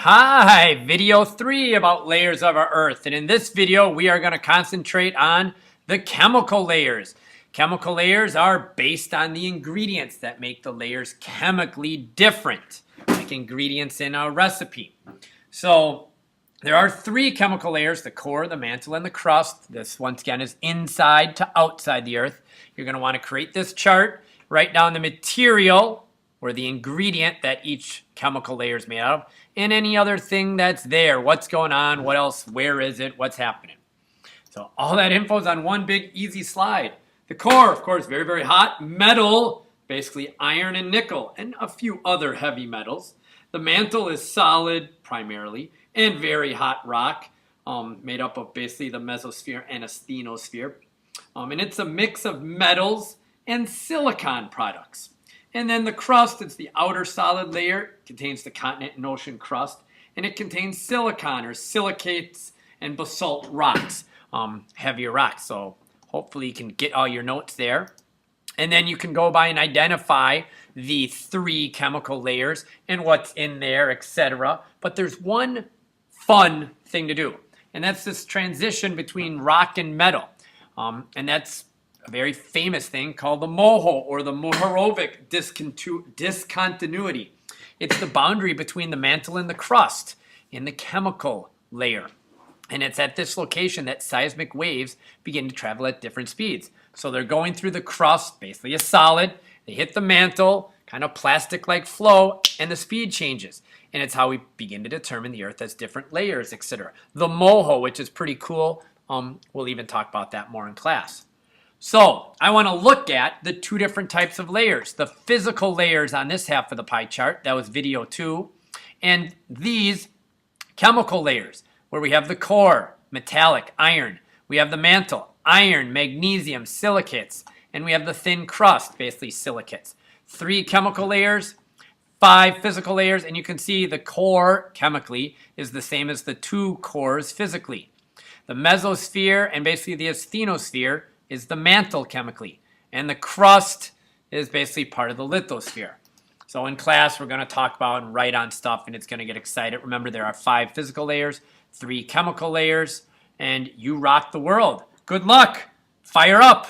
Hi, video 3 about layers of our Earth. And in this video, we are going to concentrate on the chemical layers. Chemical layers are based on the ingredients that make the layers chemically different, like ingredients in a recipe. So there are 3 chemical layers: the core, the mantle, and the crust. This, once again, is inside to outside the Earth. You're going to want to create this chart, write down the material or the ingredient that each chemical layer is made out of, and any other thing that's there. What's going on? What else? Where is it? What's happening? So all that info is on one big easy slide. The core, of course, very, very hot. Metal, basically iron and nickel, and a few other heavy metals. The mantle is solid primarily and very hot rock, made up of basically the mesosphere and asthenosphere. And it's a mix of metals and silicon products. And then the crust, it's the outer solid layer, contains the continent and ocean crust, and it contains silicon or silicates and basalt rocks, heavier rocks. So hopefully you can get all your notes there. And then you can go by and identify the 3 chemical layers and what's in there, etc. But there's one fun thing to do, and that's this transition between rock and metal. And that's a very famous thing called the Moho, or the Mohorovic discontinuity. It's the boundary between the mantle and the crust in the chemical layer. And it's at this location that seismic waves begin to travel at different speeds. So they're going through the crust, basically a solid. They hit the mantle, kind of plastic-like flow, and the speed changes. And it's how we begin to determine the Earth as different layers, etc. The Moho, which is pretty cool. We'll even talk about that more in class. So I want to look at the 2 different types of layers. The physical layers on this half of the pie chart, that was video 2. And these chemical layers, where we have the core, metallic, iron. We have the mantle, iron, magnesium, silicates. And we have the thin crust, basically silicates. 3 chemical layers, 5 physical layers. And you can see the core, chemically, is the same as the 2 cores physically. The mesosphere and basically the asthenosphere is the mantle chemically. And the crust is basically part of the lithosphere. So in class, we're going to talk about and write on stuff, and it's going to get excited. Remember, there are 5 physical layers, 3 chemical layers, and you rock the world. Good luck. Fire up.